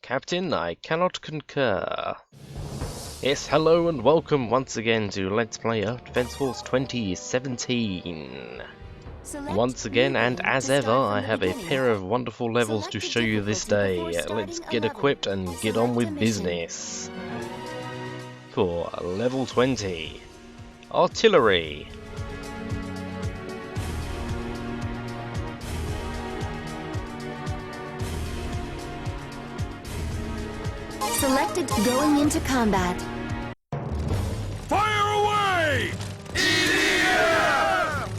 Captain, I cannot concur. Yes, hello and welcome once again to Let's Play Earth Defense Force 2017. Once again, and as ever, I have a pair of wonderful levels to show you this day. Let's get equipped and get on with business. For level 20, Artillery. Selected going into combat. Fire away! EDF!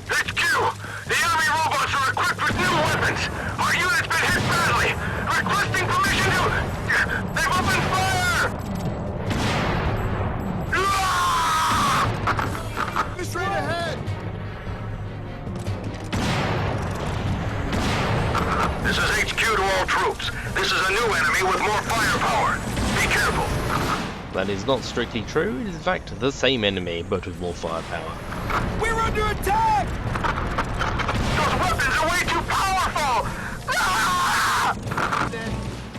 HQ! The enemy robots are equipped with new weapons! Our unit's been hit badly! Requesting permission to... They've opened fire! Straight ahead! This is HQ to all troops. This is a new enemy with more firepower. Be careful. That is not strictly true, it is in fact the same enemy, but with more firepower. We're under attack! Those weapons are way too powerful!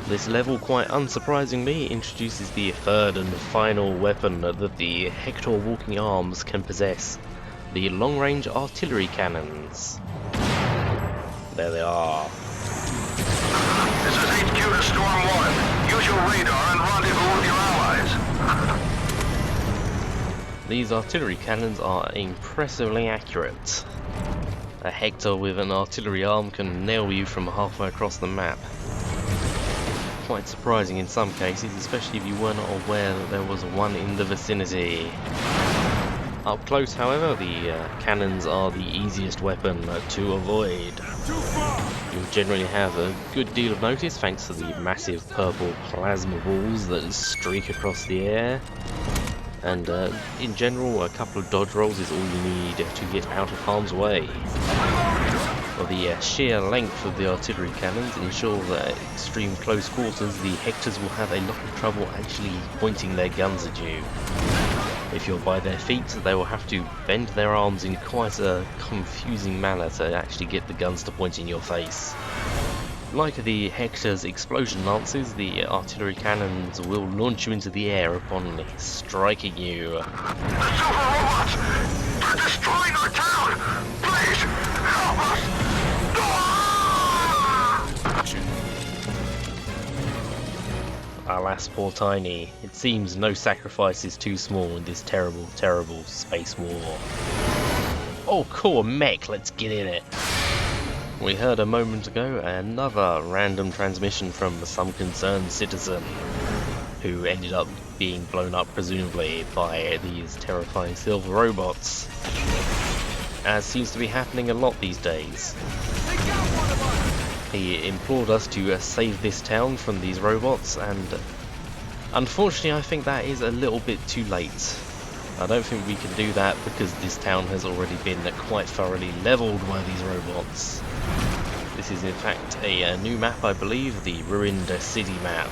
This level, quite unsurprisingly, introduces the third and final weapon that the Hector Walking Arms can possess, the long-range artillery cannons. There they are. This is HQ to Storm 1. Use your radar and rendezvous with your allies. These artillery cannons are impressively accurate. A Hector with an artillery arm can nail you from halfway across the map. Quite surprising in some cases, especially if you were not aware that there was one in the vicinity. Up close, however, the cannons are the easiest weapon to avoid. You'll generally have a good deal of notice thanks to the massive purple plasma balls that streak across the air. And in general, a couple of dodge rolls is all you need to get out of harm's way. For the sheer length of the artillery cannons ensure that at extreme close quarters the Hectors will have a lot of trouble actually pointing their guns at you. If you're by their feet, they will have to bend their arms in quite a confusing manner to actually get the guns to point in your face. Like the Hector's explosion lances, the artillery cannons will launch you into the air upon striking you. The Super Robots! They're destroying our town! Please, help us! Alas, poor Tiny. It seems no sacrifice is too small in this terrible, terrible space war. Oh, cool, mech, let's get in it. We heard a moment ago another random transmission from some concerned citizen who ended up being blown up presumably by these terrifying silver robots, as seems to be happening a lot these days. He implored us to save this town from these robots, and unfortunately I think that is a little bit too late. I don't think we can do that because this town has already been quite thoroughly leveled by these robots. This is in fact a new map, I believe, the Ruined City map.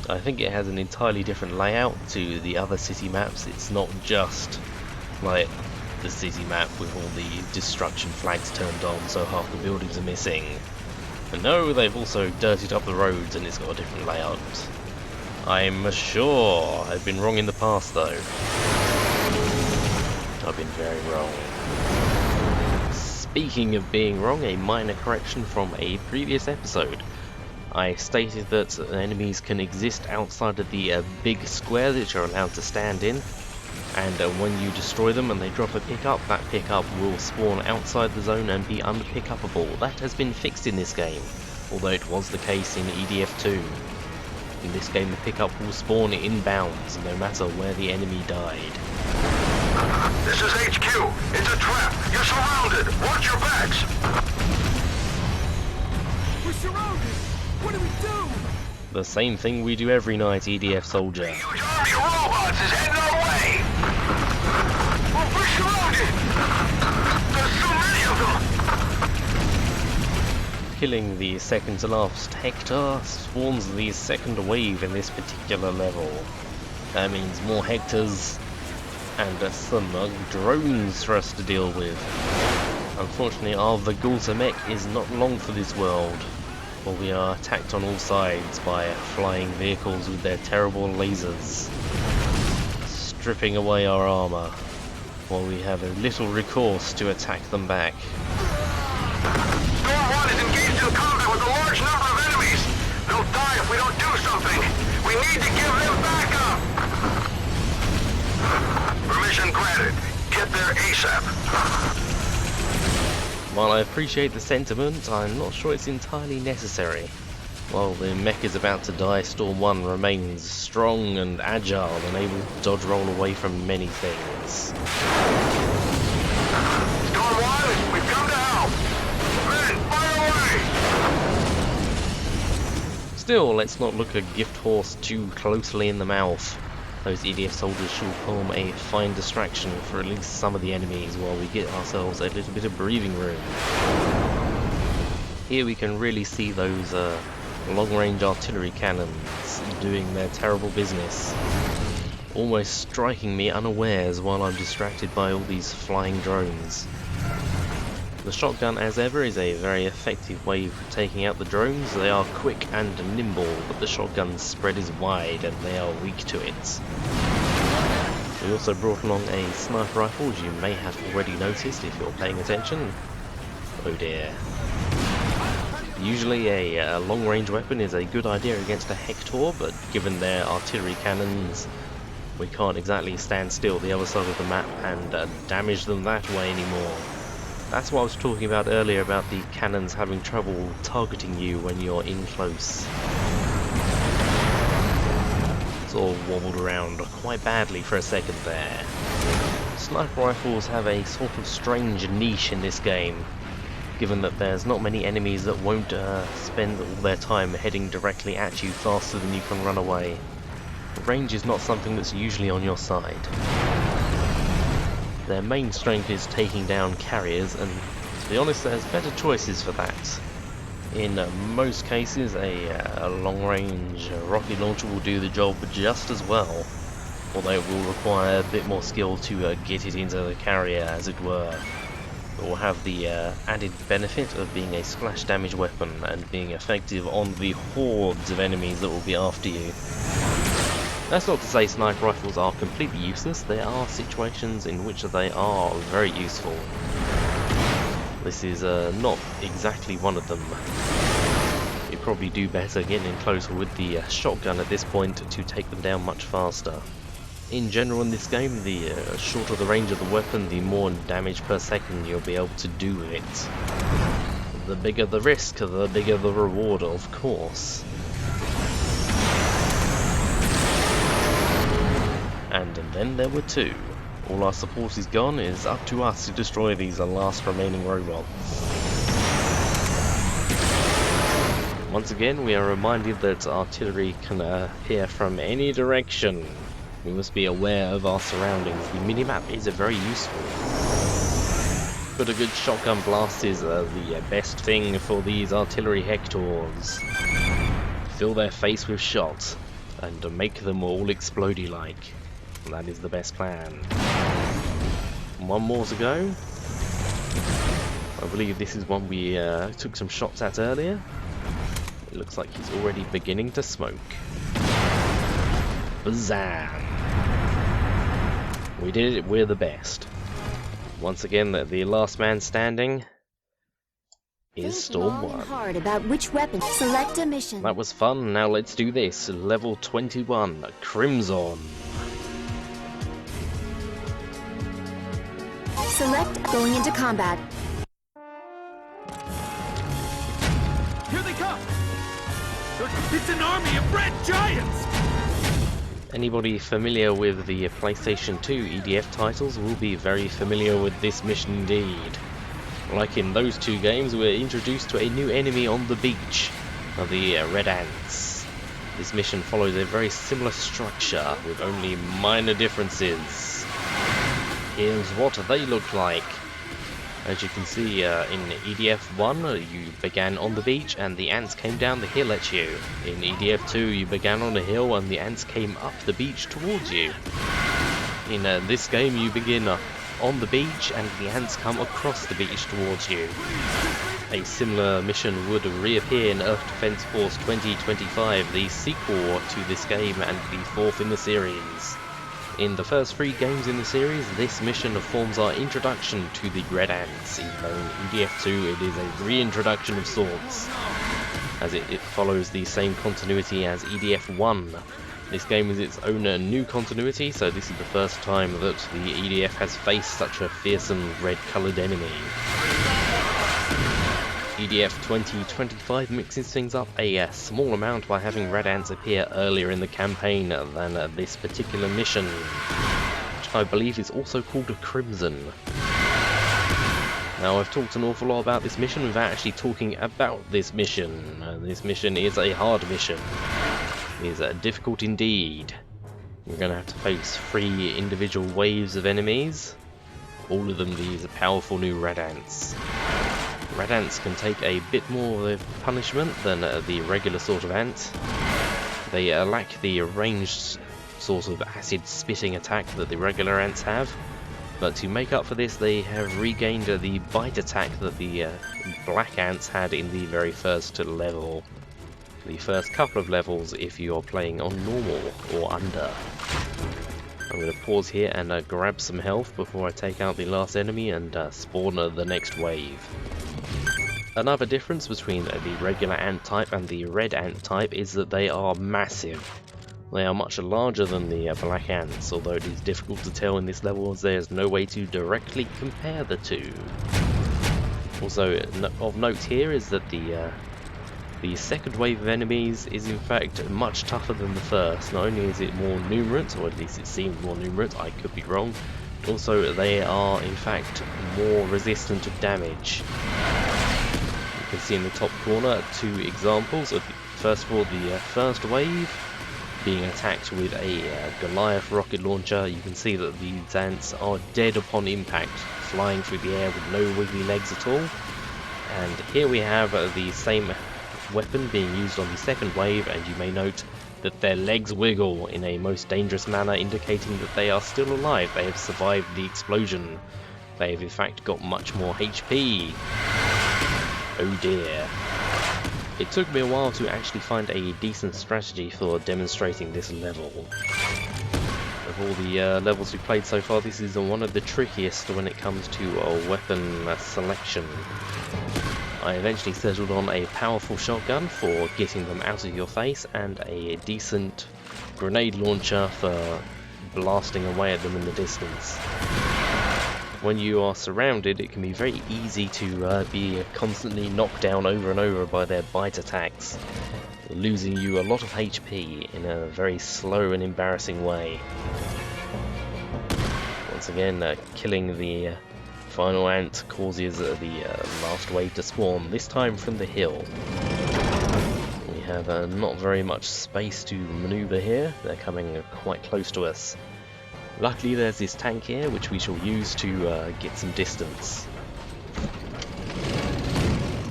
I think it has an entirely different layout to the other city maps. It's not just like the city map with all the destruction flags turned on so half the buildings are missing. But no, they've also dirtied up the roads and it's got a different layout. I'm sure I've been wrong in the past though. I've been very wrong. Speaking of being wrong, a minor correction from a previous episode. I stated that enemies can exist outside of the big square that you're allowed to stand in, and when you destroy them and they drop a pickup, that pickup will spawn outside the zone and be unpick-upable. That has been fixed in this game, although it was the case in EDF2. In this game the pickup will spawn inbounds no matter where the enemy died. This is HQ. It's a trap. You're surrounded. Watch your backs. We're surrounded. What do we do? The same thing we do every night, EDF soldier. A huge army of robots is heading our way. We're surrounded. There's so many of them. Killing the second to last Hector spawns the second wave in this particular level. That means more Hectors and some drones for us to deal with. Unfortunately, our Vagulta mech is not long for this world, for we are attacked on all sides by flying vehicles with their terrible lasers, stripping away our armor, while we have a little recourse to attack them back. Storm 1 is engaged in combat with a large number of enemies. They'll die if we don't do something. We need to give them backup. Permission granted. Get there ASAP. While I appreciate the sentiment, I'm not sure it's entirely necessary. While the mech is about to die, Storm 1 remains strong and agile and able to dodge roll away from many things. Storm 1, we've come to help. Men, fire away! Still, let's not look a gift horse too closely in the mouth. Those EDF soldiers should form a fine distraction for at least some of the enemies while we get ourselves a little bit of breathing room. Here we can really see those long-range artillery cannons doing their terrible business, almost striking me unawares while I'm distracted by all these flying drones. The shotgun, as ever, is a very effective way of taking out the drones. They are quick and nimble, but the shotgun's spread is wide and they are weak to it. We also brought along a sniper rifle, as you may have already noticed if you're paying attention. Oh dear. Usually a long-range weapon is a good idea against a Hector, but given their artillery cannons, we can't exactly stand still at the other side of the map and damage them that way anymore. That's what I was talking about earlier about the cannons having trouble targeting you when you're in close. Sort of wobbled around quite badly for a second there. Sniper rifles have a sort of strange niche in this game, given that there's not many enemies that won't spend all their time heading directly at you faster than you can run away. Range is not something that's usually on your side. Their main strength is taking down carriers, and to be honest, there's better choices for that. In most cases, a long-range rocket launcher will do the job just as well, although it will require a bit more skill to get it into the carrier, as it were. It will have the added benefit of being a splash damage weapon and being effective on the hordes of enemies that will be after you. That's not to say sniper rifles are completely useless. There are situations in which they are very useful. This is not exactly one of them. You probably do better getting in closer with the shotgun at this point to take them down much faster. In general in this game, the shorter the range of the weapon, the more damage per second you'll be able to do with it. The bigger the risk, the bigger the reward, of course. And then there were two. All our support is gone. It is up to us to destroy these last remaining robots. Once again, we are reminded that artillery can appear from any direction. We must be aware of our surroundings. The minimap is very useful. But a good shotgun blast is the best thing for these artillery Hectors. Fill their face with shot and make them all explodey-like. That is the best plan. One more to go. I believe this is one we took some shots at earlier. It looks like he's already beginning to smoke. Bazam! We did it, we're the best. Once again, the last man standing is Storm 1. Hard about which weapon. Select a mission. That was fun, now let's do this. Level 21, Crimson. Select going into combat. Here they come! It's an army of red giants! Anybody familiar with the PlayStation 2 EDF titles will be very familiar with this mission indeed. Like in those two games, we're introduced to a new enemy on the beach, the Red Ants. This mission follows a very similar structure with only minor differences. Here's what they look like. As you can see in EDF 1, you began on the beach and the ants came down the hill at you. In EDF 2, you began on a hill and the ants came up the beach towards you. In this game, you begin on the beach and the ants come across the beach towards you. A similar mission would reappear in Earth Defense Force 2025, the sequel to this game and the fourth in the series. In the first 3 games in the series, this mission forms our introduction to the Red Ants. Even though in EDF2 it is a reintroduction of sorts, as it follows the same continuity as EDF1. This game is its own new continuity, so this is the first time that the EDF has faced such a fearsome red-coloured enemy. EDF 2025 mixes things up a small amount by having Red Ants appear earlier in the campaign than this particular mission, which I believe is also called a Crimson. Now, I've talked an awful lot about this mission without actually talking about this mission. This mission is a hard mission. It is difficult indeed. We're going to have to face 3 individual waves of enemies, all of them these powerful new Red Ants. Red Ants can take a bit more of punishment than the regular sort of ant. They lack the ranged sort of acid spitting attack that the regular ants have, but to make up for this they have regained the bite attack that the black ants had in the very first level. The first couple of levels if you're playing on normal or under. I'm going to pause here and grab some health before I take out the last enemy and spawn the next wave. Another difference between the regular ant type and the red ant type is that they are massive. They are much larger than the black ants, although it is difficult to tell in this level as there's no way to directly compare the two. Also, of note here is that the second wave of enemies is in fact much tougher than the first. Not only is it more numerous, or at least it seems more numerous, I could be wrong, but also they are in fact more resistant to damage. You can see in the top corner 2 examples of, first of all, the first wave being attacked with a Goliath rocket launcher. You can see that these ants are dead upon impact, flying through the air with no wiggly legs at all. And here we have the same weapon being used on the second wave, and you may note that their legs wiggle in a most dangerous manner, indicating that they are still alive. They have survived the explosion. They have in fact got much more HP. Oh dear. It took me a while to actually find a decent strategy for demonstrating this level. Of all the levels we've played so far, this is one of the trickiest when it comes to weapon selection. I eventually settled on a powerful shotgun for getting them out of your face, and a decent grenade launcher for blasting away at them in the distance. When you are surrounded, it can be very easy to be constantly knocked down over and over by their bite attacks, losing you a lot of HP in a very slow and embarrassing way. Once again, killing the final ant causes the last wave to spawn, this time from the hill. We have not very much space to maneuver here. They're coming quite close to us. Luckily there's this tank here which we shall use to get some distance.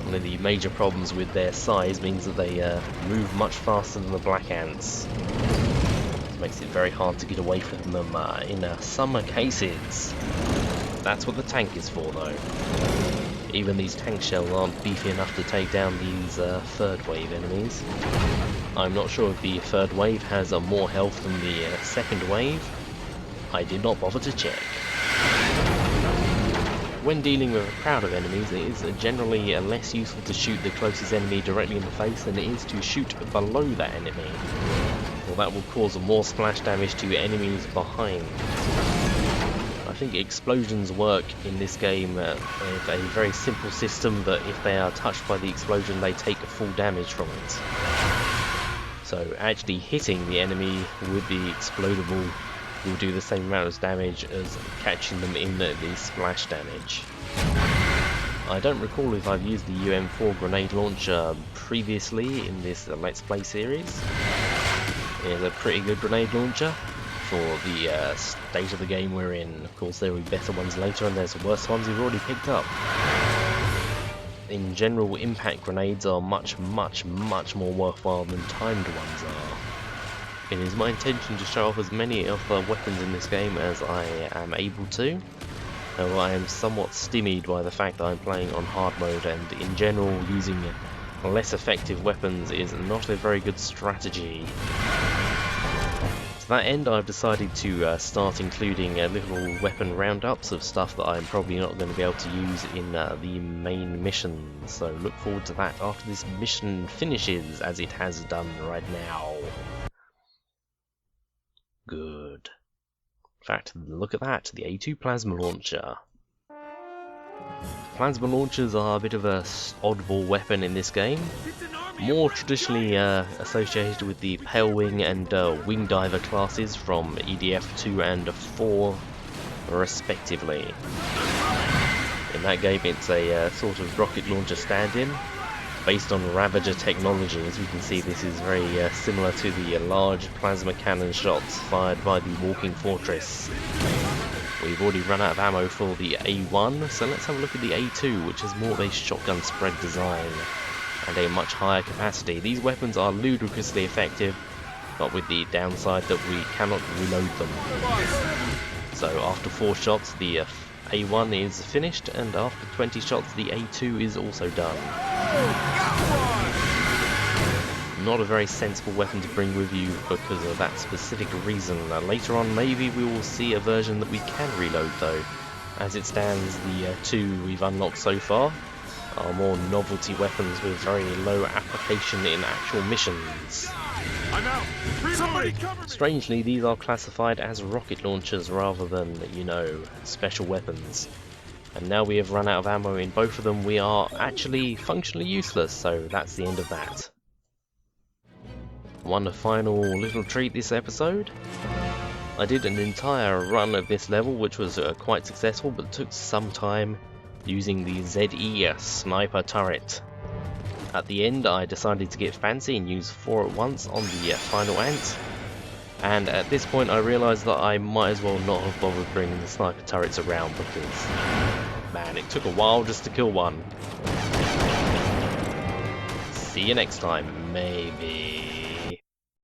One of the major problems with their size means that they move much faster than the black ants. It makes it very hard to get away from them in some cases. That's what the tank is for though. Even these tank shells aren't beefy enough to take down these third wave enemies. I'm not sure if the third wave has more health than the second wave. I did not bother to check. When dealing with a crowd of enemies, it is generally less useful to shoot the closest enemy directly in the face than it is to shoot below that enemy. Well, that will cause more splash damage to enemies behind. I think explosions work in this game with a very simple system that if they are touched by the explosion, they take full damage from it. So actually hitting the enemy with the explodable will do the same amount of damage as catching them in the splash damage. I don't recall if I've used the UM4 grenade launcher previously in this Let's Play series. It's a pretty good grenade launcher for the state of the game we're in. Of course there will be better ones later and there's worse ones we've already picked up. In general, impact grenades are much more worthwhile than timed ones are. It is my intention to show off as many of the weapons in this game as I am able to. However, I am somewhat stymied by the fact that I'm playing on hard mode, and in general using less effective weapons is not a very good strategy. To that end, I've decided to start including little weapon roundups of stuff that I'm probably not going to be able to use in the main mission. So look forward to that after this mission finishes, as it has done right now. Good. In fact, look at that, the A2 plasma launcher. Plasma launchers are a bit of a oddball weapon in this game, more traditionally associated with the Pale Wing and Wing Diver classes from EDF 2 and 4 respectively. In that game it's a sort of rocket launcher stand-in, based on Ravager technology. As we can see, this is very similar to the large plasma cannon shots fired by the Walking Fortress. We've already run out of ammo for the A1, so let's have a look at the A2, which is more of a shotgun spread design and a much higher capacity. These weapons are ludicrously effective, but with the downside that we cannot reload them. So after 4 shots the A1 is finished, and after 20 shots the A2 is also done. Not a very sensible weapon to bring with you because of that specific reason. Later on maybe we will see a version that we can reload though. As it stands, the 2 we've unlocked so far are more novelty weapons with very low application in actual missions. I'm out. Somebody cover me. Strangely, these are classified as rocket launchers rather than, you know, special weapons. And now we have run out of ammo in both of them, we are actually functionally useless, so that's the end of that. One final little treat this episode. I did an entire run of this level, which was quite successful, but took some time using the ZE sniper turret. At the end I decided to get fancy and use 4 at once on the final ant, and at this point I realised that I might as well not have bothered bringing the sniper turrets around, because man, it took a while just to kill one. See you next time, maybe.